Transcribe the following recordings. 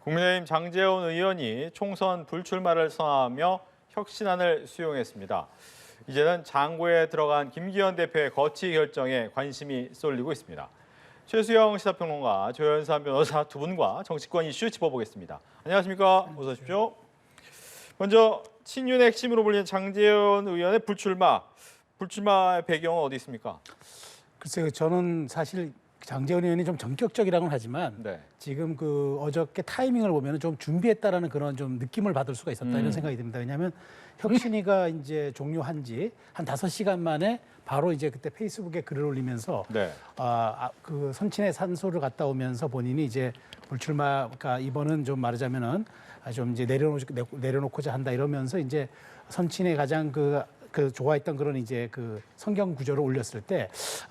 국민의힘 장제원 의원이 총선 불출마를 선언하며 혁신안을 수용했습니다. 이제는 장고에 들어간 김기현 대표의 거취 결정에 관심이 쏠리고 있습니다. 최수영 시사평론가, 조현삼 변호사 두 분과 정치권 이슈 짚어보겠습니다. 안녕하십니까? 어서 오십시오. 먼저 친윤의 핵심으로 불리는 장제원 의원의 불출마의 배경은 어디 있습니까? 글쎄요, 저는 사실 장제원 의원이 좀 전격적이라고는 하지만 네. 지금 어저께 타이밍을 보면 좀 준비했다라는 그런 좀 느낌을 받을 수가 있었다 이런 생각이 듭니다. 왜냐하면 혁신위가 이제 종료한 지 한 5시간 만에 바로 이제 그때 페이스북에 글을 올리면서 네. 그 선친의 산소를 갔다 오면서 본인이 이제 불출마가 이번은 좀 말하자면은 좀 이제 내려놓고자 한다 이러면서 이제 선친의 가장 그 좋아했던 그런 이제 그 성경 구절을 올렸을 때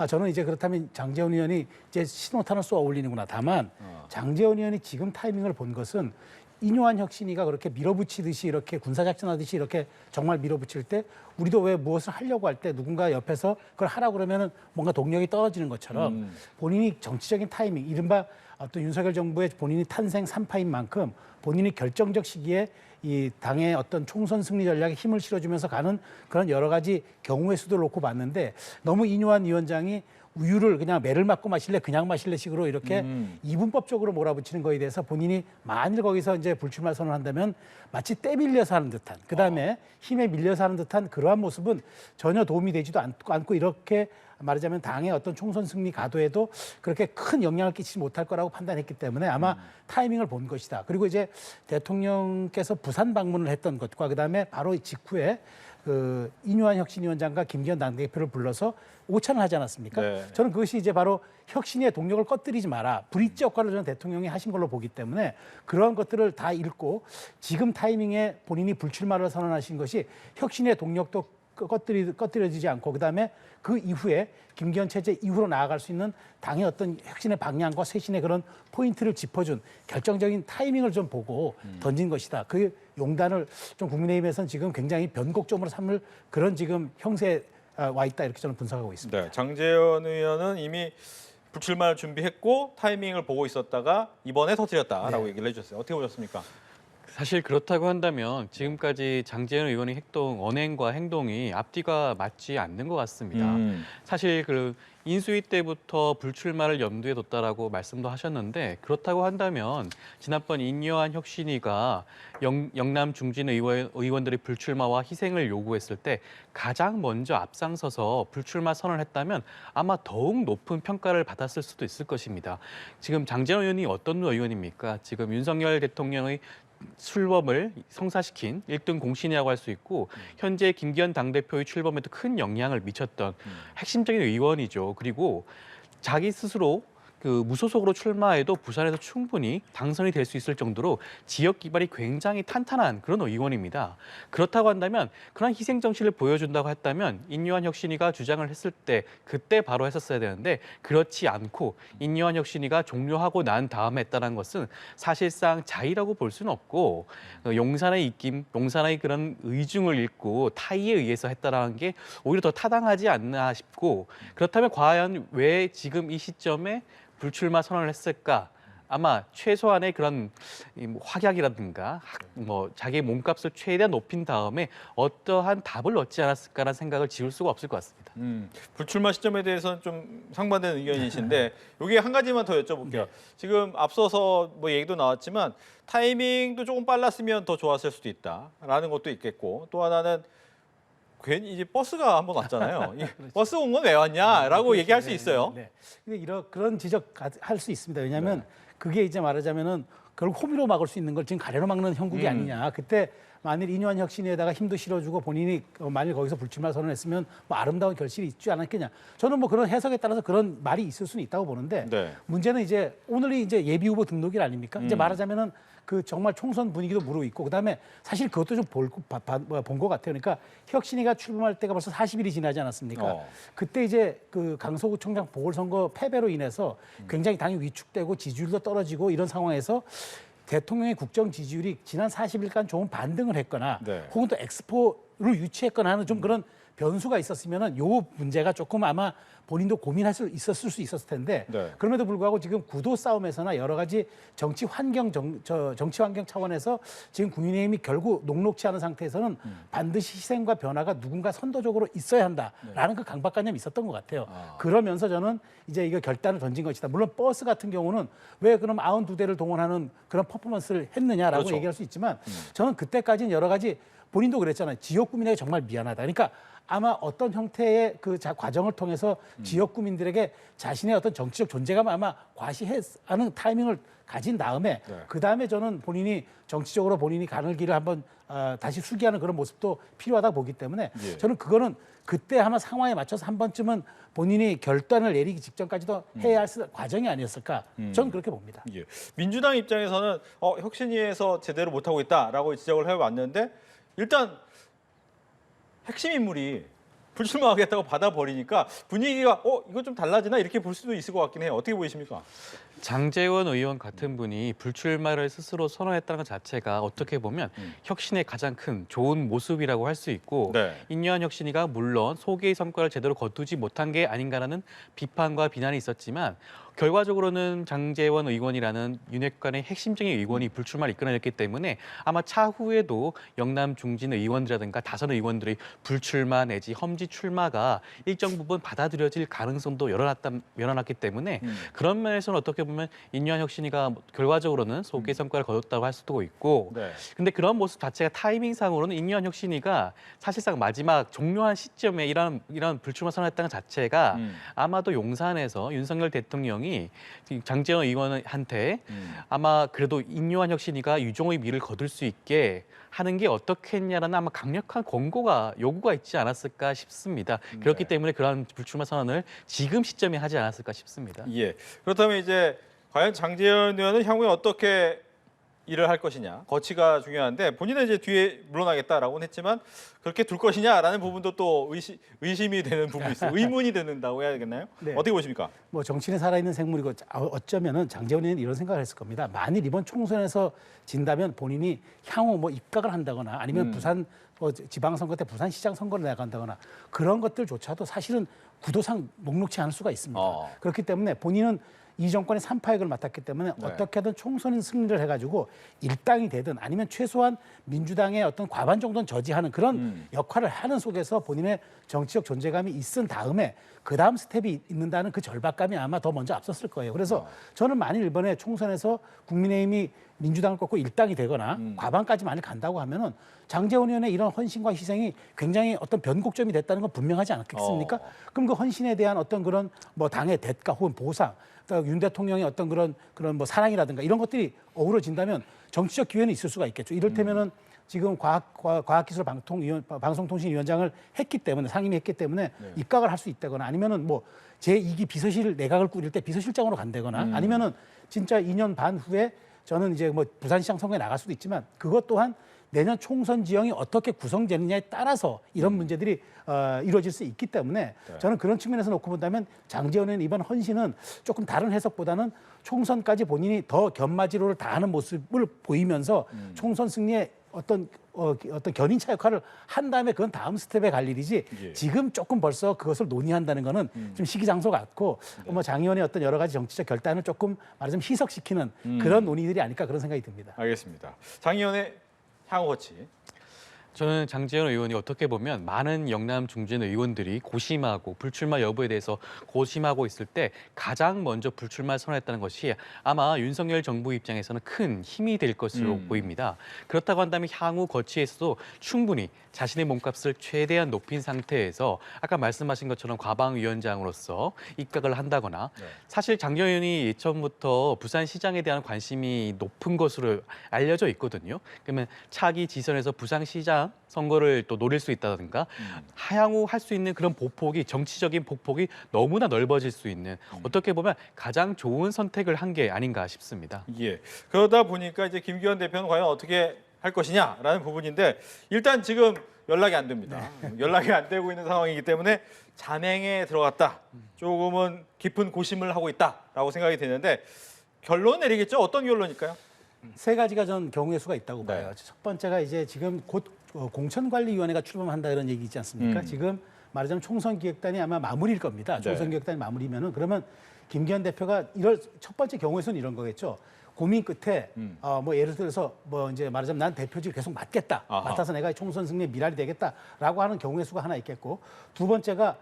저는 이제 그렇다면 장제원 의원이 이제 신호탄을 쏘아 올리는구나. 다만 장제원 의원이 지금 타이밍을 본 것은 인요한 혁신위가 그렇게 밀어붙이듯이 이렇게 군사작전하듯이 이렇게 정말 밀어붙일 때 우리도 왜 무엇을 하려고 할 때 누군가 옆에서 그걸 하라고 그러면은 뭔가 동력이 떨어지는 것처럼 본인이 정치적인 타이밍, 이른바 또 윤석열 정부의 본인이 탄생 3파인 만큼 본인이 결정적 시기에 이 당의 어떤 총선 승리 전략에 힘을 실어주면서 가는 그런 여러 가지 경우의 수도 놓고 봤는데 너무 인요한 위원장이 우유를 그냥 매를 맞고 마실래 그냥 마실래 식으로 이렇게 이분법적으로 몰아붙이는 거에 대해서 본인이 만일 거기서 이제 불출마 선언을 한다면 마치 때 밀려서 하는 듯한 그다음에 힘에 밀려서 하는 듯한 그러한 모습은 전혀 도움이 되지도 않고 이렇게 말하자면 당의 어떤 총선 승리 가도에도 그렇게 큰 영향을 끼치지 못할 거라고 판단했기 때문에 아마 타이밍을 본 것이다. 그리고 이제 대통령께서 부산 방문을 했던 것과 그다음에 바로 직후에 그 인요한 혁신위원장과 김기현 당대표를 불러서 오찬을 하지 않았습니까? 네. 저는 그것이 이제 바로 혁신의 동력을 꺼뜨리지 마라. 브릿지 역할을 저는 대통령이 하신 걸로 보기 때문에 그러한 것들을 다 읽고 지금 타이밍에 본인이 불출마를 선언하신 것이 혁신의 동력도 꺼뜨려지지 않고 그다음에 그 이후에 김기현 체제 이후로 나아갈 수 있는 당의 어떤 혁신의 방향과 쇄신의 그런 포인트를 짚어준 결정적인 타이밍을 좀 보고 던진 것이다. 그 용단을 좀 국민의힘에서는 지금 굉장히 변곡점으로 삼을 그런 지금 형세에 와 있다 이렇게 저는 분석하고 있습니다. 네, 장제원 의원은 이미 불출마를 준비했고 타이밍을 보고 있었다가 이번에 터뜨렸다라고 얘기를 해주셨어요. 어떻게 보셨습니까? 사실 그렇다고 한다면 지금까지 장제원 의원의 언행과 행동이 앞뒤가 맞지 않는 것 같습니다. 사실 그 인수위 때부터 불출마를 염두에 뒀다라고 말씀도 하셨는데 그렇다고 한다면 지난번 인요한 혁신위가 영남 중진 의원들의 불출마와 희생을 요구했을 때 가장 먼저 앞장서서 불출마 선언을 했다면 아마 더욱 높은 평가를 받았을 수도 있을 것입니다. 지금 장제원 의원이 어떤 의원입니까? 지금 윤석열 대통령의 출범을 성사시킨 1등 공신이라고 할 수 있고 현재 김기현 당대표의 출범에도 큰 영향을 미쳤던 핵심적인 의원이죠. 그리고 자기 스스로 그 무소속으로 출마해도 부산에서 충분히 당선이 될 수 있을 정도로 지역 기반이 굉장히 탄탄한 그런 의원입니다. 그렇다고 한다면 그런 희생 정신을 보여준다고 했다면 인요한 혁신위가 주장을 했을 때 그때 바로 했었어야 되는데 그렇지 않고 인요한 혁신위가 종료하고 난 다음에 했다는 것은 사실상 자의라고 볼 수는 없고 용산의 입김, 용산의 그런 의중을 읽고 타의에 의해서 했다라는 게 오히려 더 타당하지 않나 싶고 그렇다면 과연 왜 지금 이 시점에 불출마 선언을 했을까? 아마 최소한의 그런 확약이라든가 자기의 몸값을 최대한 높인 다음에 어떠한 답을 얻지 않았을까라는 생각을 지울 수가 없을 것 같습니다. 불출마 시점에 대해서는 좀 상반되는 의견이신데 여기 한 가지만 더 여쭤볼게요. 지금 앞서서 얘기도 나왔지만 타이밍도 조금 빨랐으면 더 좋았을 수도 있다라는 것도 있겠고 또 하나는 괜히 이제 버스가 한번 왔잖아요. 그렇죠. 버스 온 건 왜 왔냐라고 얘기할 수 있어요. 네. 근데 그런 지적할 수 있습니다. 왜냐하면 그게 이제 말하자면은 그걸 호미로 막을 수 있는 걸 지금 가래로 막는 형국이 아니냐. 그때 만일 인요한 혁신위에다가 힘도 실어주고 본인이 만일 거기서 불출마 선언했으면 아름다운 결실이 있지 않았겠냐. 저는 그런 해석에 따라서 그런 말이 있을 수는 있다고 보는데 문제는 이제 오늘이 이제 예비 후보 등록일 아닙니까? 이제 말하자면은 그 정말 총선 분위기도 무르익고 그다음에 사실 그것도 좀 본 것 같아요. 그러니까 혁신위가 출범할 때가 벌써 40일이 지나지 않았습니까? 그때 이제 그 강서구청장 보궐선거 패배로 인해서 굉장히 당이 위축되고 지지율도 떨어지고 이런 상황에서 대통령의 국정 지지율이 지난 40일간 좋은 반등을 했거나 혹은 또 엑스포를 유치했거나 하는 좀 그런 변수가 있었으면은 요 문제가 조금 아마 본인도 고민할 수 있었을 수 있었을 텐데 네. 그럼에도 불구하고 지금 구도 싸움에서나 여러 가지 정치 환경 차원에서 지금 국민의힘이 결국 녹록치 않은 상태에서는 반드시 희생과 변화가 누군가 선도적으로 있어야 한다라는 그 강박관념이 있었던 것 같아요. 그러면서 저는 이제 이거 결단을 던진 것이다. 물론 버스 같은 경우는 왜 그럼 92대를 동원하는 그런 퍼포먼스를 했느냐라고 그렇죠. 얘기할 수 있지만 저는 그때까지는 여러 가지 본인도 그랬잖아요. 지역 구민에게 정말 미안하다. 그러니까 아마 어떤 형태의 그 과정을 통해서 지역 구민들에게 자신의 어떤 정치적 존재감을 아마 과시하는 타이밍을 가진 다음에 네. 그 다음에 저는 본인이 정치적으로 본인이 가는 길을 한번 다시 수기하는 그런 모습도 필요하다 보기 때문에 예. 저는 그거는 그때 아마 상황에 맞춰서 한 번쯤은 본인이 결단을 내리기 직전까지도 해야 할 과정이 아니었을까 저는 그렇게 봅니다. 예. 민주당 입장에서는 혁신위에서 제대로 못하고 있다라고 지적을 해왔는데 일단 핵심 인물이 불출마하겠다고 받아버리니까 분위기가 이거 좀 달라지나 이렇게 볼 수도 있을 것 같긴 해요. 어떻게 보이십니까? 장제원 의원 같은 분이 불출마를 스스로 선언했다는 것 자체가 어떻게 보면 혁신의 가장 큰 좋은 모습이라고 할 수 있고 네. 인요한 혁신이가 물론 소개의 성과를 제대로 거두지 못한 게 아닌가라는 비판과 비난이 있었지만 결과적으로는 장제원 의원이라는 윤핵관의 핵심적인 의원이 불출마를 이끌어냈기 때문에 아마 차후에도 영남 중진 의원들이라든가 다선 의원들의 불출마 내지 험지 출마가 일정 부분 받아들여질 가능성도 열어놨기 때문에 그런 면에서는 어떻게 보면 인요한 혁신이가 결과적으로는 소개 성과를 거뒀다고 할 수도 있고 네. 근데 그런 모습 자체가 타이밍상으로는 인요한 혁신이가 사실상 마지막 종료한 시점에 이런 불출마 선언했다는 것 자체가 아마도 용산에서 윤석열 대통령이 장제원 의원한테 아마 그래도 인요한 혁신이가 유종의 미를 거둘 수 있게 하는 게 어떻겠냐라는 아마 강력한 요구가 있지 않았을까 싶습니다. 그렇기 때문에 그런 불출마 선언을 지금 시점에 하지 않았을까 싶습니다. 예. 그렇다면 이제 과연 장제원 의원은 향후에 어떻게 일을 할 것이냐, 거치가 중요한데 본인은 이제 뒤에 물러나겠다라고는 했지만 그렇게 둘 것이냐라는 부분도 또 의심이 되는 부분이 있어요. 의문이 드는다고 해야 되겠나요? 네. 어떻게 보십니까? 뭐 정치는 살아있는 생물이고 어쩌면은 장제원 의원은 이런 생각을 했을 겁니다. 만일 이번 총선에서 진다면 본인이 향후 뭐 입각을 한다거나 아니면 부산 지방선거 때 부산시장 선거를 나간다거나 그런 것들조차도 사실은 구도상 녹록치 않을 수가 있습니다. 그렇기 때문에 본인은 이 정권의 3파획을 맡았기 때문에 네. 어떻게든 총선 승리를 해가지고 일당이 되든 아니면 최소한 민주당의 어떤 과반 정도는 저지하는 그런 역할을 하는 속에서 본인의 정치적 존재감이 있은 다음에 그 다음 스텝이 있는다는 그 절박감이 아마 더 먼저 앞섰을 거예요. 그래서 저는 만일 이번에 총선에서 국민의힘이 민주당을 꺾고 일당이 되거나 과반까지 만일 간다고 하면은 장제원 의원의 이런 헌신과 희생이 굉장히 어떤 변곡점이 됐다는 건 분명하지 않겠습니까? 그럼 그 헌신에 대한 어떤 그런 뭐 당의 대가 혹은 보상 윤 대통령의 어떤 그런 뭐 사랑이라든가 이런 것들이 어우러진다면 정치적 기회는 있을 수가 있겠죠. 이를테면은 지금 방송통신위원장을 했기 때문에 상임위 했기 때문에 입각을 할 수 있다거나 아니면은 뭐 제2기 비서실 내각을 꾸릴 때 비서실장으로 간다거나 아니면은 진짜 2년 반 후에 저는 이제 뭐 부산시장 선거에 나갈 수도 있지만 그것 또한 내년 총선 지형이 어떻게 구성되느냐에 따라서 이런 문제들이 이루어질 수 있기 때문에 저는 그런 측면에서 놓고 본다면 장제원 의원 이번 헌신은 조금 다른 해석보다는 총선까지 본인이 더 견마지로를 다하는 모습을 보이면서 총선 승리에 어떤 견인차 역할을 한 다음에 그건 다음 스텝에 갈 일이지 지금 조금 벌써 그것을 논의한다는 거는 좀 시기장소 같고 뭐 장 의원의 어떤 여러 가지 정치적 결단을 조금 말하자면 희석시키는 그런 논의들이 아닐까 그런 생각이 듭니다. 알겠습니다. 장 의원의 향후 거치. 저는 장제원 의원이 어떻게 보면 많은 영남 중진 의원들이 고심하고 불출마 여부에 대해서 고심하고 있을 때 가장 먼저 불출마 선언했다는 것이 아마 윤석열 정부 입장에서는 큰 힘이 될 것으로 보입니다. 그렇다고 한다면 향후 거치에서도 충분히 자신의 몸값을 최대한 높인 상태에서 아까 말씀하신 것처럼 과방위원장으로서 입각을 한다거나 사실 장제원 의원이 예전부터 부산시장에 대한 관심이 높은 것으로 알려져 있거든요. 그러면 차기 지선에서 부산시장 선거를 또 노릴 수 있다든가 향후 할 수 있는 그런 보폭이 정치적인 폭폭이 너무나 넓어질 수 있는 어떻게 보면 가장 좋은 선택을 한 게 아닌가 싶습니다. 예. 그러다 보니까 이제 김기현 대표는 과연 어떻게 할 것이냐라는 부분인데 일단 지금 연락이 안 됩니다. 연락이 안 되고 있는 상황이기 때문에 잔행에 들어갔다. 조금은 깊은 고심을 하고 있다라고 생각이 되는데 결론 내리겠죠? 어떤 결론일까요? 세 가지가 전 경우의 수가 있다고 네. 봐요. 첫 번째가 이제 지금 곧 공천관리위원회가 출범한다 이런 얘기 있지 않습니까? 지금 말하자면 총선기획단이 아마 마무리일 겁니다. 네. 총선기획단이 마무리면은 그러면 김기현 대표가 이럴 첫 번째 경우에서는 이런 거겠죠. 고민 끝에 뭐 예를 들어서 뭐 이제 말하자면 난 대표직을 계속 맡겠다. 아하. 맡아서 내가 총선 승리에 미랄이 되겠다라고 하는 경우의 수가 하나 있겠고 두 번째가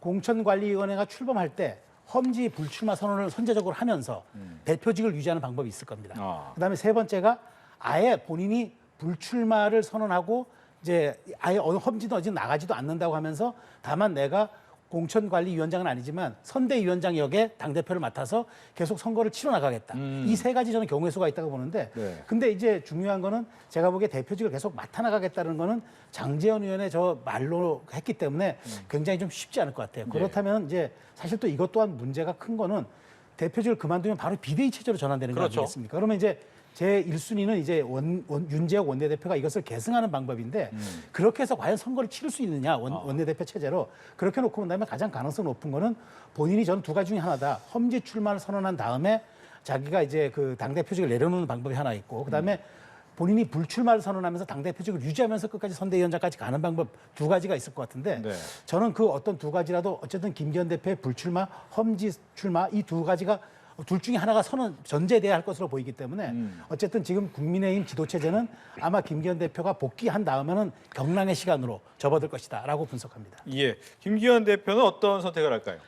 공천관리위원회가 출범할 때 험지 불출마 선언을 선제적으로 하면서 대표직을 유지하는 방법이 있을 겁니다. 그다음에 세 번째가 아예 본인이 불출마를 선언하고 이제 아예 어느 험지도 어디 나가지도 않는다고 하면서 다만 내가 공천관리위원장은 아니지만 선대위원장 역에 당대표를 맡아서 계속 선거를 치러 나가겠다. 이 세 가지 저는 경우의 수가 있다고 보는데 네. 근데 이제 중요한 거는 제가 보기에 대표직을 계속 맡아 나가겠다는 거는 장제원 의원의 저 말로 했기 때문에 굉장히 좀 쉽지 않을 것 같아요. 그렇다면 이제 사실 또 이것 또한 문제가 큰 거는 대표직을 그만두면 바로 비대위 체제로 전환되는 거 그렇죠. 아니겠습니까? 그러면 이제 제 1순위는 이제 윤재혁 원내대표가 이것을 계승하는 방법인데 그렇게 해서 과연 선거를 치를 수 있느냐 원내대표 체제로 그렇게 놓고 본다면 가장 가능성 높은 거는 본인이 저는 두 가지 중에 하나다. 험지 출마를 선언한 다음에 자기가 이제 그 당대표직을 내려놓는 방법이 하나 있고 그다음에 본인이 불출마를 선언하면서 당대표직을 유지하면서 끝까지 선대위원장까지 가는 방법 두 가지가 있을 것 같은데 네. 저는 그 어떤 두 가지라도 어쨌든 김기현 대표의 불출마, 험지 출마 이 두 가지가 둘 중에 하나가 선언 전제돼야 할 것으로 보이기 때문에 어쨌든 지금 국민의힘 지도체제는 아마 김기현 대표가 복귀한 다음에는 경랑의 시간으로 접어들 것이다라고 분석합니다. 예, 김기현 대표는 어떤 선택을 할까요?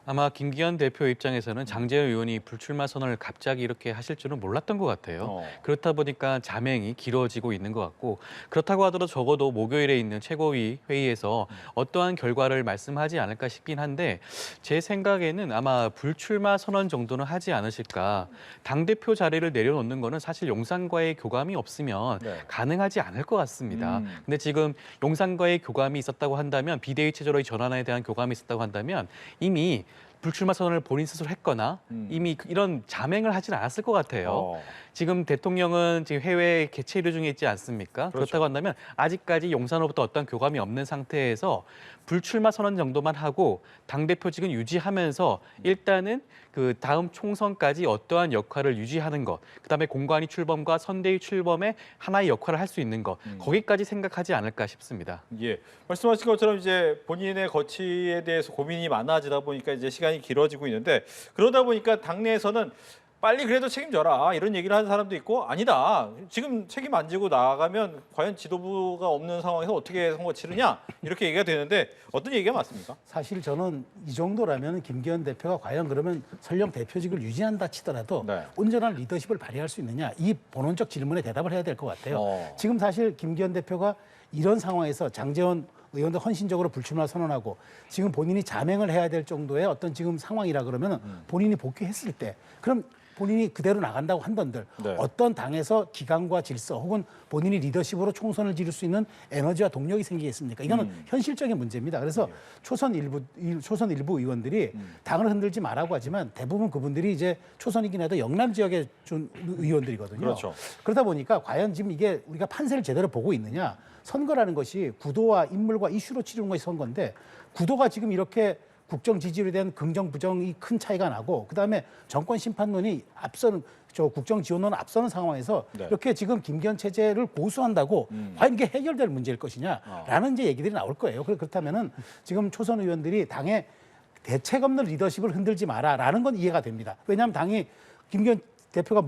아마 김기현 대표 입장에서는 장제원 의원이 불출마 선언을 갑자기 이렇게 하실 줄은 몰랐던 것 같아요. 그렇다 보니까 자맹이 길어지고 있는 것 같고 그렇다고 하더라도 적어도 목요일에 있는 최고위 회의에서 어떠한 결과를 말씀하지 않을까 싶긴 한데 제 생각에는 아마 불출마 선언 정도는 하지 않으실까. 당대표 자리를 내려놓는 거는 사실 용산과의 교감이 없으면 네. 가능하지 않을 것 같습니다. 근데 지금 용산과의 교감이 있었다고 한다면 비대위 체제로의 전환에 대한 교감이 있었다고 한다면 이미 불출마 선언을 본인 스스로 했거나 이미 이런 자맹을 하지는 않았을 것 같아요. 지금 대통령은 지금 해외 개최 중에 있지 않습니까? 그렇다고 한다면 아직까지 용산으로부터 어떤 교감이 없는 상태에서 불출마 선언 정도만 하고 당대표직은 유지하면서 일단은 그 다음 총선까지 어떠한 역할을 유지하는 것, 그다음에 공관위 출범과 선대위 출범에 하나의 역할을 할 수 있는 것, 거기까지 생각하지 않을까 싶습니다. 예, 말씀하신 것처럼 이제 본인의 거취에 대해서 고민이 많아지다 보니까 이제 시간이 길어지고 있는데 그러다 보니까 당내에서는 빨리 그래도 책임져라 이런 얘기를 하는 사람도 있고 아니다 지금 책임 안 지고 나가면 과연 지도부가 없는 상황에서 어떻게 선거 치르냐 이렇게 얘기가 되는데 어떤 얘기가 맞습니까? 사실 저는 이 정도라면 김기현 대표가 과연 그러면 설령 대표직을 유지한다 치더라도 네. 온전한 리더십을 발휘할 수 있느냐 이 본원적 질문에 대답을 해야 될 것 같아요. 지금 사실 김기현 대표가 이런 상황에서 장제원 의원도 헌신적으로 불출마 선언하고 지금 본인이 자맹을 해야 될 정도의 어떤 지금 상황이라 그러면 본인이 복귀했을 때 그럼 본인이 그대로 나간다고 한번들 네. 어떤 당에서 기강과 질서 혹은 본인이 리더십으로 총선을 지를 수 있는 에너지와 동력이 생기겠습니까? 이거는 현실적인 문제입니다. 그래서 초선 일부 의원들이 당을 흔들지 말라고 하지만 대부분 그분들이 이제 초선이긴 해도 영남 지역의 의원들이거든요. 그렇죠. 그러다 보니까 과연 지금 이게 우리가 판세를 제대로 보고 있느냐? 선거라는 것이 구도와 인물과 이슈로 치르는 것이 선거인데 구도가 지금 이렇게 국정 지지율에 대한 긍정 부정이 큰 차이가 나고 그다음에 정권 심판론이 앞서는 국정 지원론은 앞서는 상황에서 네. 이렇게 지금 김기현 체제를 고수한다고 과연 이게 해결될 문제일 것이냐라는 이제 얘기들이 나올 거예요. 그렇다면은 지금 초선 의원들이 당의 대책 없는 리더십을 흔들지 마라라는 건 이해가 됩니다. 왜냐하면 당이 김기현 대표가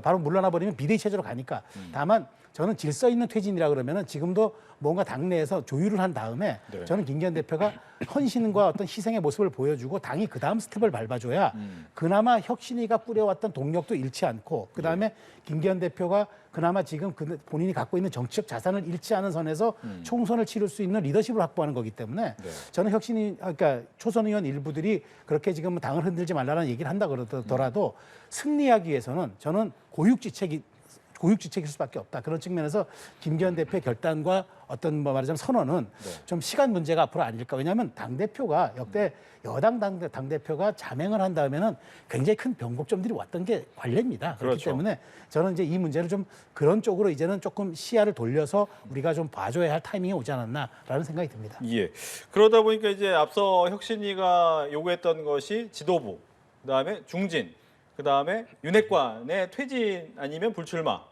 바로 물러나 버리면 비대위 체제로 가니까. 다만 저는 질서 있는 퇴진이라 그러면은 지금도 뭔가 당내에서 조율을 한 다음에 네. 저는 김기현 대표가 헌신과 어떤 희생의 모습을 보여주고 당이 그 다음 스텝을 밟아줘야 그나마 혁신위가 꾸려왔던 동력도 잃지 않고 그 다음에 김기현 대표가 그나마 지금 본인이 갖고 있는 정치적 자산을 잃지 않은 선에서 총선을 치를 수 있는 리더십을 확보하는 거기 때문에 저는 그러니까 초선 의원 일부들이 그렇게 지금 당을 흔들지 말라는 얘기를 한다 그러더라도 승리하기 위해서는 저는 고육지책일 수밖에 없다. 그런 측면에서 김기현 대표의 결단과 어떤 말하자면 선언은 좀 시간 문제가 앞으로 아닐까. 왜냐하면 당대표가 역대 여당 당대표가 자맹을 한 다음에는 굉장히 큰 변곡점들이 왔던 게 관례입니다. 그렇기 그렇죠. 때문에 저는 이제 이 문제를 좀 그런 쪽으로 이제는 조금 시야를 돌려서 우리가 좀 봐줘야 할 타이밍이 오지 않았나라는 생각이 듭니다. 예. 그러다 보니까 이제 앞서 혁신위가 요구했던 것이 지도부, 그다음에 중진, 그다음에 윤핵관의 퇴진 아니면 불출마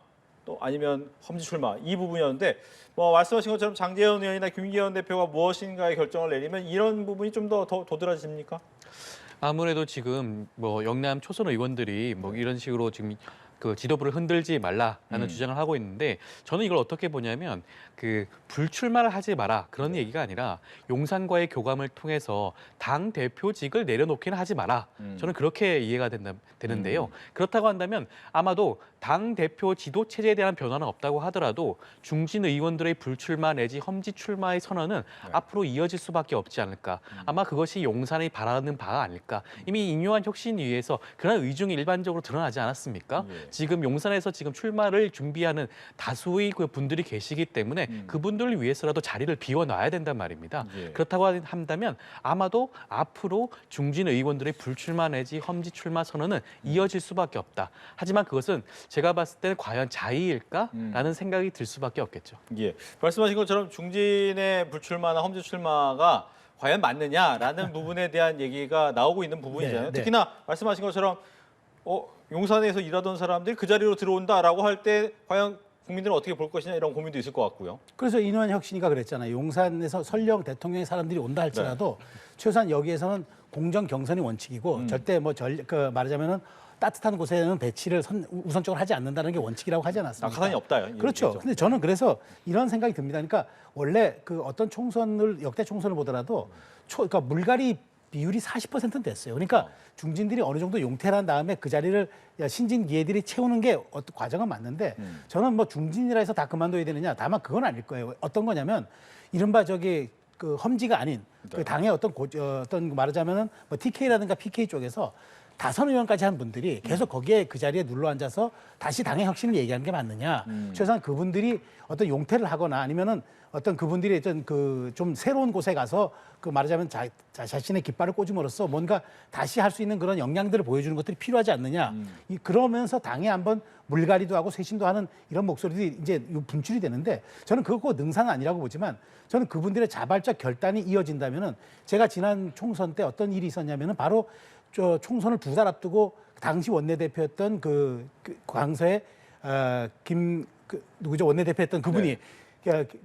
또 아니면 험지 출마 이 부분이었는데 뭐 말씀하신 것처럼 장제원 의원이나 김기현 대표가 무엇인가의 결정을 내리면 이런 부분이 좀 더 도드라집니까? 아무래도 지금 뭐 영남 초선 의원들이 뭐 이런 식으로 지금 그 지도부를 흔들지 말라라는 주장을 하고 있는데 저는 이걸 어떻게 보냐면 그 불출마를 하지 마라 그런 얘기가 아니라 용산과의 교감을 통해서 당 대표직을 내려놓기는 하지 마라. 저는 그렇게 이해가 되는데요. 그렇다고 한다면 아마도 당 대표 지도 체제에 대한 변화는 없다고 하더라도 중진 의원들의 불출마 내지 험지 출마의 선언은 앞으로 이어질 수밖에 없지 않을까. 아마 그것이 용산이 바라는 바가 아닐까. 이미 인요한 혁신위에서 그런 의중이 일반적으로 드러나지 않았습니까? 지금 용산에서 지금 출마를 준비하는 다수의 그 분들이 계시기 때문에 그분들을 위해서라도 자리를 비워놔야 된단 말입니다. 그렇다고 한다면 아마도 앞으로 중진 의원들의 불출마 내지 험지 출마 선언은 이어질 수밖에 없다. 하지만 그것은 제가 봤을 때는 과연 자의일까라는 생각이 들 수밖에 없겠죠. 예, 말씀하신 것처럼 중진의 불출마나 험지 출마가 과연 맞느냐라는 부분에 대한 얘기가 나오고 있는 부분이잖아요. 네. 특히나 말씀하신 것처럼 용산에서 일하던 사람들이 그 자리로 들어온다라고 할 때 과연 국민들은 어떻게 볼 것이냐 이런 고민도 있을 것 같고요. 그래서 인요한 혁신이가 그랬잖아요. 용산에서 설령 대통령의 사람들이 온다 할지라도 최소한 여기에서는 공정 경선이 원칙이고 절대 뭐 말하자면은 따뜻한 곳에는 배치를 우선적으로 하지 않는다는 게 원칙이라고 하지 않았습니까? 낙하산이 없다요. 그렇죠. 근데 저는 그래서 이런 생각이 듭니다. 그러니까 원래 그 어떤 역대 총선을 보더라도 그러니까 물갈이 비율이 40%는 됐어요. 그러니까 중진들이 어느 정도 용퇴를 한 다음에 그 자리를 신진 기회들이 채우는 게 어떤 과정은 맞는데 저는 뭐 중진이라 해서 다 그만둬야 되느냐 다만 그건 아닐 거예요. 어떤 거냐면 이른바 그 험지가 아닌 그 당의 어떤 말하자면은 뭐 TK라든가 PK 쪽에서 다선 의원까지 한 분들이 계속 거기에 그 자리에 눌러 앉아서 다시 당의 혁신을 얘기하는 게 맞느냐. 최소한 그분들이 어떤 용퇴를 하거나 아니면은 어떤 그분들이 어떤 그 좀 새로운 곳에 가서 그 말하자면 자신의 깃발을 꽂음으로써 뭔가 다시 할 수 있는 그런 역량들을 보여주는 것들이 필요하지 않느냐. 그러면서 당에 한번 물갈이도 하고 쇄신도 하는 이런 목소리들이 이제 분출이 되는데 저는 그거 능사는 아니라고 보지만 저는 그분들의 자발적 결단이 이어진다면은 제가 지난 총선 때 어떤 일이 있었냐면은 바로 총선을 2달 앞두고 당시 원내대표였던 그 광서의 누구죠 원내대표였던 그분이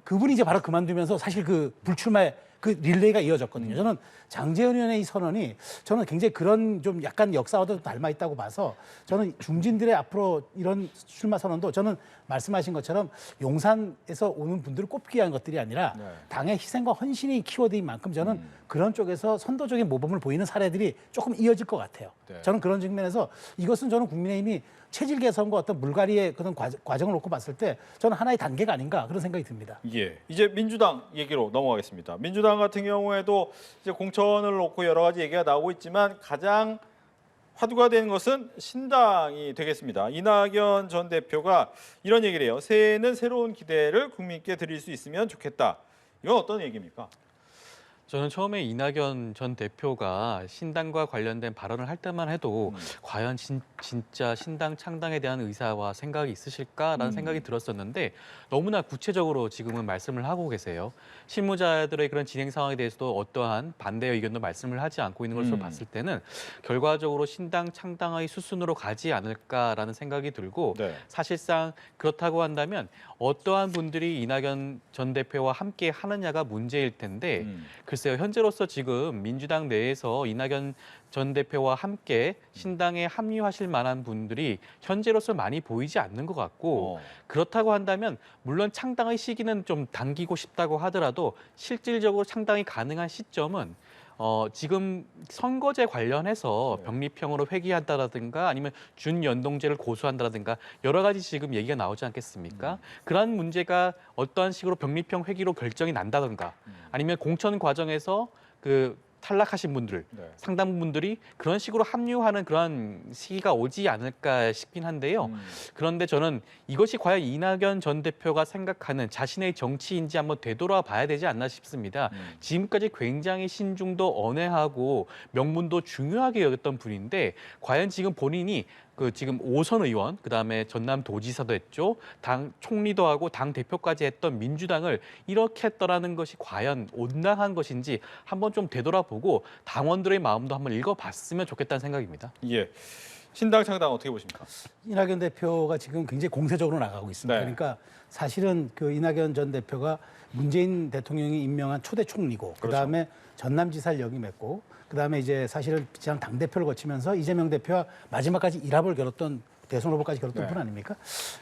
그분이 이제 바로 그만두면서 사실 그 불출마의 그 릴레이가 이어졌거든요. 저는 장제원 의원의 이 선언이 저는 굉장히 그런 좀 약간 역사와도 닮아 있다고 봐서 저는 중진들의 앞으로 이런 출마 선언도 저는 말씀하신 것처럼 용산에서 오는 분들을 꼽기 위한 것들이 아니라 당의 희생과 헌신이 키워드인 만큼 저는 그런 쪽에서 선도적인 모범을 보이는 사례들이 조금 이어질 것 같아요. 저는 그런 측면에서 이것은 저는 국민의힘이 체질 개선과 어떤 물갈이의 그런 과정을 놓고 봤을 때 저는 하나의 단계가 아닌가 그런 생각이 듭니다. 예, 이제 민주당 얘기로 넘어가겠습니다. 민주당 같은 경우에도 이제 공천을 놓고 여러 가지 얘기가 나오고 있지만 가장 화두가 된 것은 신당이 되겠습니다. 이낙연 전 대표가 이런 얘기를 해요. 새해에는 새로운 기대를 국민께 드릴 수 있으면 좋겠다. 이건 어떤 얘기입니까? 저는 처음에 이낙연 전 대표가 신당과 관련된 발언을 할 때만 해도 과연 진짜 신당 창당에 대한 의사와 생각이 있으실까라는 생각이 들었었는데 너무나 구체적으로 지금은 말씀을 하고 계세요. 실무자들의 그런 진행 상황에 대해서도 어떠한 반대의 의견도 말씀을 하지 않고 있는 것으로 봤을 때는 결과적으로 신당 창당의 수순으로 가지 않을까라는 생각이 들고 사실상 그렇다고 한다면 어떠한 분들이 이낙연 전 대표와 함께 하느냐가 문제일 텐데 글쎄요, 현재로서 지금 민주당 내에서 이낙연 전 대표와 함께 신당에 합류하실 만한 분들이 현재로서 많이 보이지 않는 것 같고 그렇다고 한다면 물론 창당의 시기는 좀 당기고 싶다고 하더라도 실질적으로 창당이 가능한 시점은 지금 선거제 관련해서 병립형으로 회귀한다라든가 아니면 준연동제를 고수한다라든가 여러 가지 지금 얘기가 나오지 않겠습니까? 그러한 문제가 어떠한 식으로 병립형 회귀로 결정이 난다든가 아니면 공천 과정에서 그 탈락하신 분들, 상당 분들이 그런 식으로 합류하는 그런 시기가 오지 않을까 싶긴 한데요. 그런데 저는 이것이 과연 이낙연 전 대표가 생각하는 자신의 정치인지 한번 되돌아봐야 되지 않나 싶습니다. 지금까지 굉장히 신중도 언행하고 명분도 중요하게 여겼던 분인데 과연 지금 본인이 지금 5선 의원, 그다음에 전남도지사도 했죠. 당 총리도 하고 당 대표까지 했던 민주당을 이렇게 했더라는 것이 과연 온당한 것인지 한번 좀 되돌아보고 당원들의 마음도 한번 읽어봤으면 좋겠다는 생각입니다. 예. 신당 창당 어떻게 보십니까? 이낙연 대표가 지금 굉장히 공세적으로 나가고 있습니다. 네. 그러니까 사실은 그 이낙연 전 대표가 문재인 대통령이 임명한 초대 총리고 그다음에 전남지사를 역임했고 그다음에 이제 사실은 지난 당대표를 거치면서 이재명 대표와 마지막까지 일합을 겨뤘던 대선 후보까지 겨뤘던 네. 분 아닙니까?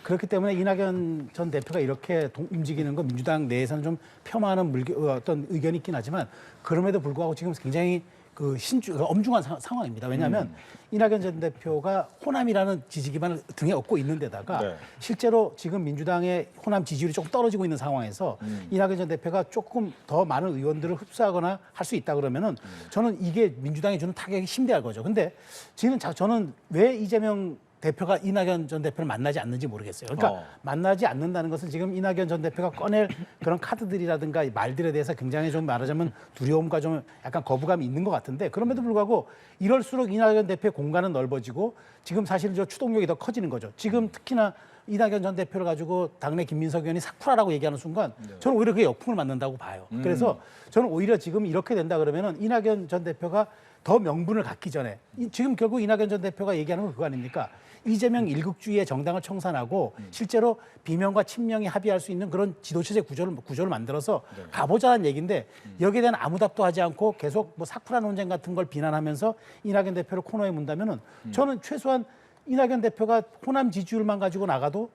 그렇기 때문에 이낙연 전 대표가 이렇게 움직이는 건 민주당 내에서는 좀 폄하하는 어떤 의견이 있긴 하지만 그럼에도 불구하고 지금 굉장히 엄중한 상황입니다. 왜냐하면 이낙연 전 대표가 호남이라는 지지 기반을 등에 업고 있는 데다가 네. 실제로 지금 민주당의 호남 지지율이 조금 떨어지고 있는 상황에서 이낙연 전 대표가 조금 더 많은 의원들을 흡수하거나 할 수 있다 그러면은 저는 이게 민주당이 주는 타격이 심대할 거죠. 근데 지금 저는 왜 이재명 대표가 이낙연 전 대표를 만나지 않는지 모르겠어요. 그러니까 만나지 않는다는 것은 지금 이낙연 전 대표가 꺼낼 그런 카드들이라든가 말들에 대해서 굉장히 좀 말하자면 두려움과 좀 약간 거부감이 있는 것 같은데 그럼에도 불구하고 이럴수록 이낙연 대표의 공간은 넓어지고 지금 사실 저 추동력이 더 커지는 거죠. 지금 특히나 이낙연 전 대표를 가지고 당내 김민석 의원이 사쿠라라고 얘기하는 순간 저는 오히려 그게 역풍을 맞는다고 봐요. 그래서 저는 오히려 지금 이렇게 된다 그러면은 이낙연 전 대표가 더 명분을 갖기 전에 지금 결국 이낙연 전 대표가 얘기하는 건 그거 아닙니까? 이재명 일극주의의 정당을 청산하고 실제로 비명과 친명이 합의할 수 있는 그런 지도체제 구조를 만들어서 가보자는 얘기인데 여기에 대한 아무 답도 하지 않고 계속 뭐 사쿠라 논쟁 같은 걸 비난하면서 이낙연 대표를 코너에 문다면은 저는 최소한 이낙연 대표가 호남 지지율만 가지고 나가도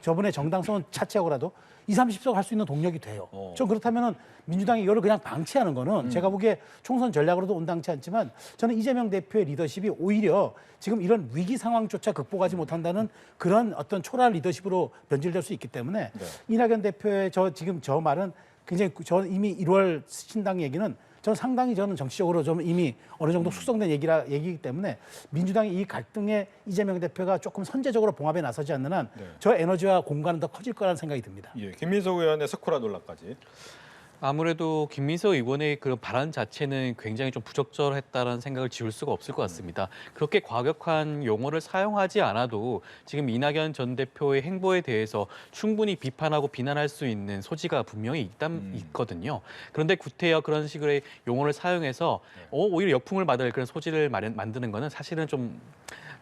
저번에 정당성은 차치하고라도 20, 30석 할 수 있는 동력이 돼요. 전 그렇다면은 민주당이 이거를 그냥 방치하는 거는 제가 보기에 총선 전략으로도 온당치 않지만 저는 이재명 대표의 리더십이 오히려 지금 이런 위기 상황조차 극복하지 못한다는 그런 어떤 초라한 리더십으로 변질될 수 있기 때문에 이낙연 대표의 지금 저 말은 굉장히 저는 이미 1월 신당 얘기는 저는 상당히 정치적으로 좀 이미 어느 정도 숙성된 얘기이기 때문에 민주당이 이 갈등에 이재명 대표가 조금 선제적으로 봉합에 나서지 않는 한 저 에너지와 공간은 더 커질 거라는 생각이 듭니다. 예, 김민석 의원의 사쿠라 논란까지. 아무래도 김민석 의원의 그 발언 자체는 굉장히 좀 부적절했다는 생각을 지울 수가 없을 것 같습니다. 그렇게 과격한 용어를 사용하지 않아도 지금 이낙연 전 대표의 행보에 대해서 충분히 비판하고 비난할 수 있는 소지가 분명히 있거든요. 그런데 구태여 그런 식의 용어를 사용해서 오히려 역풍을 맞을 그런 소지를 만드는 거는 사실은 좀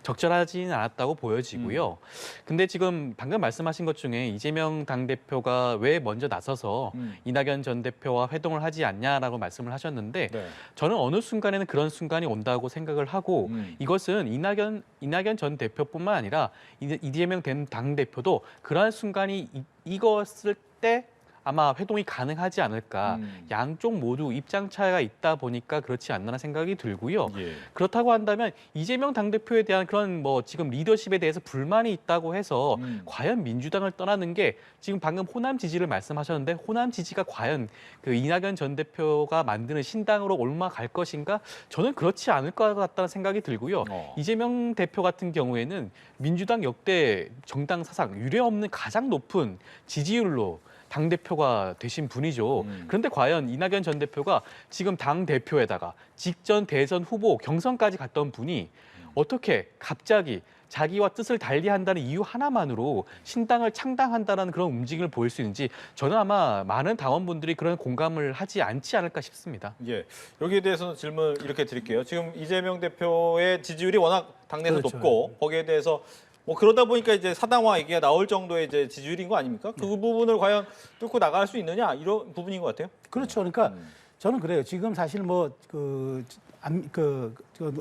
적절하지는 않았다고 보여지고요. 근데 지금 방금 말씀하신 것 중에 이재명 당대표가 왜 먼저 나서서 이낙연 전 대표와 회동을 하지 않냐라고 말씀을 하셨는데 네. 저는 어느 순간에는 그런 순간이 온다고 생각을 하고 이것은 이낙연 전 대표뿐만 아니라 이재명 당대표도 그러한 순간이 이것을 때 아마 회동이 가능하지 않을까. 양쪽 모두 입장 차이가 있다 보니까 그렇지 않나 생각이 들고요. 예. 그렇다고 한다면 이재명 당대표에 대한 그런 뭐 지금 리더십에 대해서 불만이 있다고 해서 과연 민주당을 떠나는 게 지금 방금 호남 지지를 말씀하셨는데 호남 지지가 과연 그 이낙연 전 대표가 만드는 신당으로 올라갈 것인가? 저는 그렇지 않을 것 같다는 생각이 들고요. 이재명 대표 같은 경우에는 민주당 역대 정당 사상 유례 없는 가장 높은 지지율로 당대표가 되신 분이죠. 그런데 과연 이낙연 전 대표가 지금 당대표에다가 직전 대선 후보 경선까지 갔던 분이 어떻게 갑자기 자기와 뜻을 달리한다는 이유 하나만으로 신당을 창당한다는 그런 움직임을 보일 수 있는지 저는 아마 많은 당원분들이 그런 공감을 하지 않지 않을까 싶습니다. 예, 여기에 대해서는 질문 이렇게 드릴게요. 지금 이재명 대표의 지지율이 워낙 당내에서 그렇죠. 높고 거기에 대해서 뭐 그러다 보니까 이제 사당화 얘기가 나올 정도의 이제 지지율인 거 아닙니까? 그 부분을 과연 뚫고 나갈 수 있느냐 이런 부분인 것 같아요. 그렇죠. 그러니까 저는 그래요. 지금 사실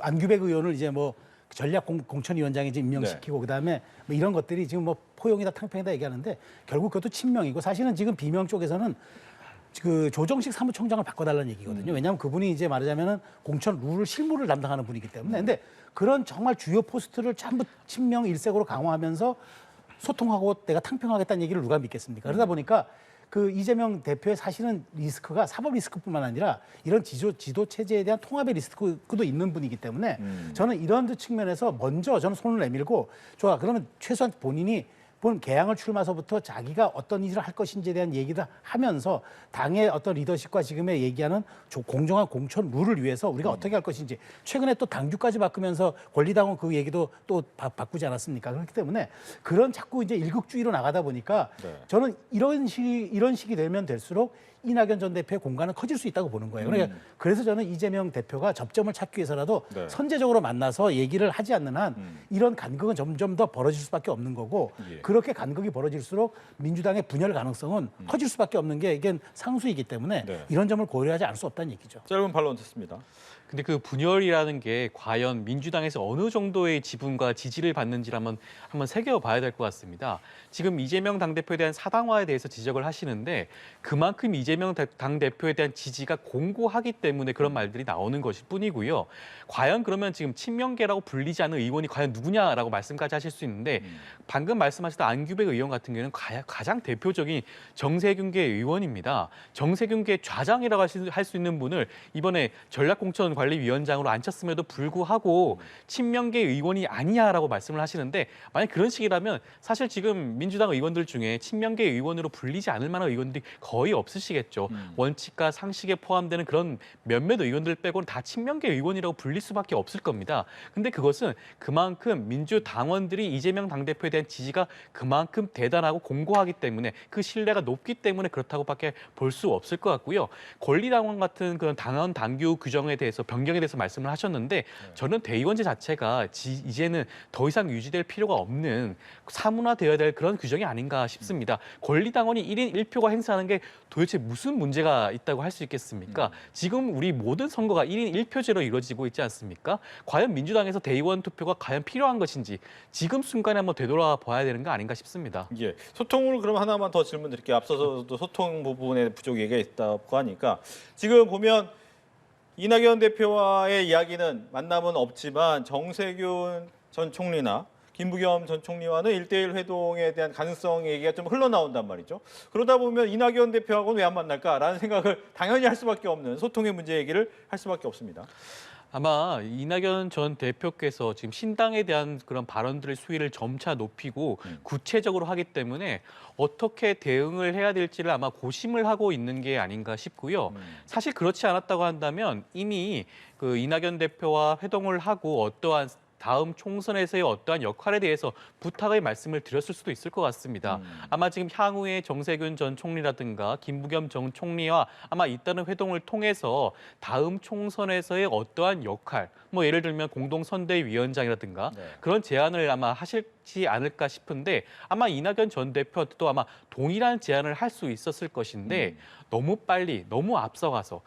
안규백 의원을 이제 뭐 전략 공천위원장에 이제 임명시키고 그다음에 뭐 이런 것들이 지금 뭐 포용이다 탕평이다 얘기하는데 결국 그것도 친명이고 사실은 지금 비명 쪽에서는 그 조정식 사무총장을 바꿔달라는 얘기거든요. 왜냐하면 그분이 이제 말하자면은 공천 룰을 실무를 담당하는 분이기 때문에. 근데 그런 정말 주요 포스트를 전부 친명 일색으로 강화하면서 소통하고 내가 탕평하겠다는 얘기를 누가 믿겠습니까? 그러다 보니까 그 이재명 대표의 사실은 리스크가 사법 리스크뿐만 아니라 이런 지도 체제에 대한 통합의 리스크도 있는 분이기 때문에 저는 이런 측면에서 먼저 저는 손을 내밀고 좋아 그러면 최소한 본인이 본 개항을 출마서부터 자기가 어떤 일을 할 것인지에 대한 얘기를 하면서 당의 어떤 리더십과 지금의 얘기하는 공정한 공천 룰을 위해서 우리가 어떻게 할 것인지 최근에 또 당규까지 바꾸면서 권리당원 그 얘기도 또 바꾸지 않았습니까? 그렇기 때문에 그런 자꾸 이제 일극주의로 나가다 보니까 저는 이런 식이 되면 될수록 이낙연 전 대표의 공간은 커질 수 있다고 보는 거예요. 그러니까 그래서 저는 이재명 대표가 접점을 찾기 위해서라도 네. 선제적으로 만나서 얘기를 하지 않는 한 이런 간극은 점점 더 벌어질 수밖에 없는 거고 예. 그렇게 간극이 벌어질수록 민주당의 분열 가능성은 커질 수밖에 없는 게 이게 상수이기 때문에 네. 이런 점을 고려하지 않을 수 없다는 얘기죠. 짧은 반론 듣습니다. 근데 그 분열이라는 게 과연 민주당에서 어느 정도의 지분과 지지를 받는지를 한번 새겨봐야 될 것 같습니다. 지금 이재명 당대표에 대한 사당화에 대해서 지적을 하시는데 그만큼 이재명 당대표에 대한 지지가 공고하기 때문에 그런 말들이 나오는 것일 뿐이고요. 과연 그러면 지금 친명계라고 불리지 않는 의원이 과연 누구냐라고 말씀까지 하실 수 있는데 방금 말씀하셨던 안규백 의원 같은 경우는 가장 대표적인 정세균계 의원입니다. 정세균계 좌장이라고 할 수 있는 분을 이번에 전략공천관리위원장으로 앉혔음에도 불구하고 친명계 의원이 아니냐라고 말씀을 하시는데 만약 그런 식이라면 사실 지금 민주당 의원들 중에 친명계 의원으로 불리지 않을 만한 의원들이 거의 없으시겠죠. 원칙과 상식에 포함되는 그런 몇몇 의원들 빼고는 다 친명계 의원이라고 불릴 수밖에 없을 겁니다. 근데 그것은 그만큼 민주당원들이 이재명 당대표에 대한 지지가 그만큼 대단하고 공고하기 때문에 그 신뢰가 높기 때문에 그렇다고밖에 볼 수 없을 것 같고요. 권리당원 같은 그런 당원 당규 규정에 대해서 변경에 대해서 말씀을 하셨는데 저는 대의원제 자체가 이제는 더 이상 유지될 필요가 없는 사문화되어야 될 그런 규정이 아닌가 싶습니다. 권리당원이 1인 1표가 행사하는 게 도대체 무슨 문제가 있다고 할 수 있겠습니까? 지금 우리 모든 선거가 1인 1표제로 이루어지고 있지 않습니까? 과연 민주당에서 대의원 투표가 과연 필요한 것인지 지금 순간에 한번 되돌아봐야 되는 거 아닌가 싶습니다. 예, 소통을 그럼 하나만 더 질문 드릴게요. 앞서서도 소통 부분에 부족 얘기가 있다고 하니까 지금 보면 이낙연 대표와의 이야기는 만남은 없지만 정세균 전 총리나 김부겸 전 총리와는 1대1 회동에 대한 가능성 얘기가 좀 흘러나온단 말이죠. 그러다 보면 이낙연 대표하고는 왜 안 만날까라는 생각을 당연히 할 수밖에 없는 소통의 문제 얘기를 할 수밖에 없습니다. 아마 이낙연 전 대표께서 지금 신당에 대한 그런 발언들의 수위를 점차 높이고 구체적으로 하기 때문에 어떻게 대응을 해야 될지를 아마 고심을 하고 있는 게 아닌가 싶고요. 사실 그렇지 않았다고 한다면 이미 그 이낙연 대표와 회동을 하고 어떠한 다음 총선에서의 어떠한 역할에 대해서 부탁의 말씀을 드렸을 수도 있을 것 같습니다. 아마 지금 향후에 정세균 전 총리라든가 김부겸 전 총리와 아마 잇따른 회동을 통해서 다음 총선에서의 어떠한 역할, 뭐 예를 들면 공동선대위원장이라든가 그런 제안을 아마 하실지 않을까 싶은데 아마 이낙연 전 대표도 아마 동일한 제안을 할 수 있었을 것인데 너무 빨리, 너무 앞서가서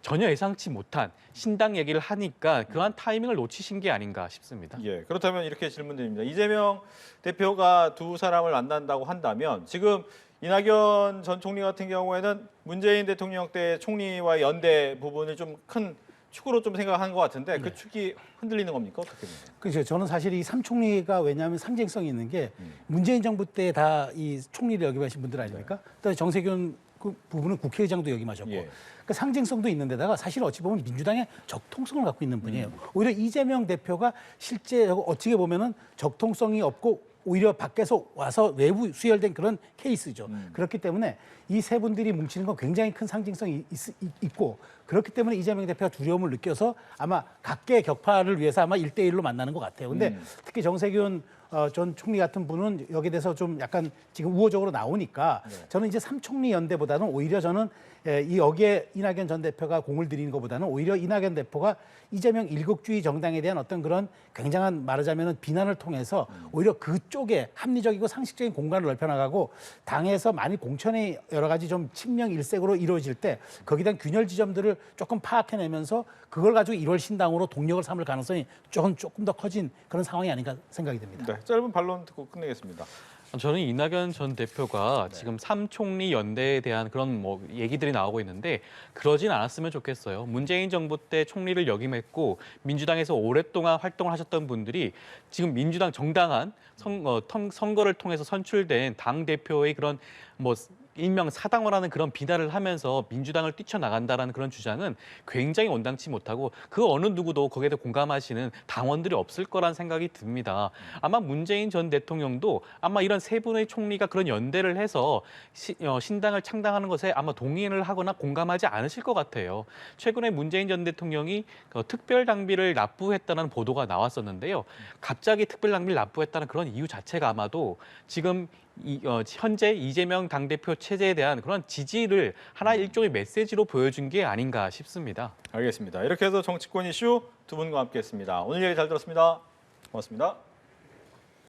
전혀 예상치 못한 신당 얘기를 하니까 그러한 타이밍을 놓치신 게 아닌가 싶습니다. 예, 그렇다면 이렇게 질문드립니다. 이재명 대표가 두 사람을 만난다고 한다면 지금 이낙연 전 총리 같은 경우에는 문재인 대통령 때 총리와 연대 부분을 좀 큰 축으로 좀 생각하는 것 같은데 그 축이 흔들리는 겁니까? 어떻게 보세요? 그렇죠. 저는 사실 이 삼총리가 왜냐하면 상징성이 있는 게 문재인 정부 때 다 이 총리를 역임하신 분들 아닙니까? 또 정세균 그 부분은 국회의장도 역임하셨고 예. 그 상징성도 있는데다가 사실 어찌 보면 민주당의 적통성을 갖고 있는 분이에요. 오히려 이재명 대표가 실제 어찌게 보면은 적통성이 없고 오히려 밖에서 와서 외부 수혈된 그런 케이스죠. 그렇기 때문에 이 세 분들이 뭉치는 건 굉장히 큰 상징성이 있고 그렇기 때문에 이재명 대표가 두려움을 느껴서 아마 각계 격파를 위해서 아마 1대1로 만나는 것 같아요. 근데 특히 정세균 전 총리 같은 분은 여기에 대해서 좀 약간 지금 우호적으로 나오니까 저는 이제 삼총리 연대보다는 오히려 저는 이 여기에 이낙연 전 대표가 공을 들이는 것보다는 오히려 이낙연 대표가 이재명 일국주의 정당에 대한 어떤 그런 굉장한 말하자면 비난을 통해서 오히려 그쪽에 합리적이고 상식적인 공간을 넓혀나가고 당에서 많이 공천이 여러 가지 좀 친명 일색으로 이루어질 때 거기에 대한 균열 지점들을 조금 파악해내면서 그걸 가지고 1월 신당으로 동력을 삼을 가능성이 조금 더 커진 그런 상황이 아닌가 생각이 듭니다. 네, 짧은 반론 듣고 끝내겠습니다. 저는 이낙연 전 대표가 지금 삼총리 연대에 대한 그런 뭐 얘기들이 나오고 있는데 그러진 않았으면 좋겠어요. 문재인 정부 때 총리를 역임했고 민주당에서 오랫동안 활동을 하셨던 분들이 지금 민주당 정당한 선거를 통해서 선출된 당 대표의 그런 뭐 일명 사당화라는 그런 비난을 하면서 민주당을 뛰쳐나간다라는 그런 주장은 굉장히 온당치 못하고 그 어느 누구도 거기에 대해 공감하시는 당원들이 없을 거란 생각이 듭니다. 아마 문재인 전 대통령도 아마 이런 세 분의 총리가 그런 연대를 해서 신당을 창당하는 것에 아마 동의를 하거나 공감하지 않으실 것 같아요. 최근에 문재인 전 대통령이 특별 당비를 납부했다는 보도가 나왔었는데요. 갑자기 특별 당비를 납부했다는 그런 이유 자체가 아마도 지금 현재 이재명 당대표 체제에 대한 그런 지지를 하나의 일종의 메시지로 보여준 게 아닌가 싶습니다. 알겠습니다. 이렇게 해서 정치권 이슈 두 분과 함께했습니다. 오늘 얘기 잘 들었습니다. 고맙습니다.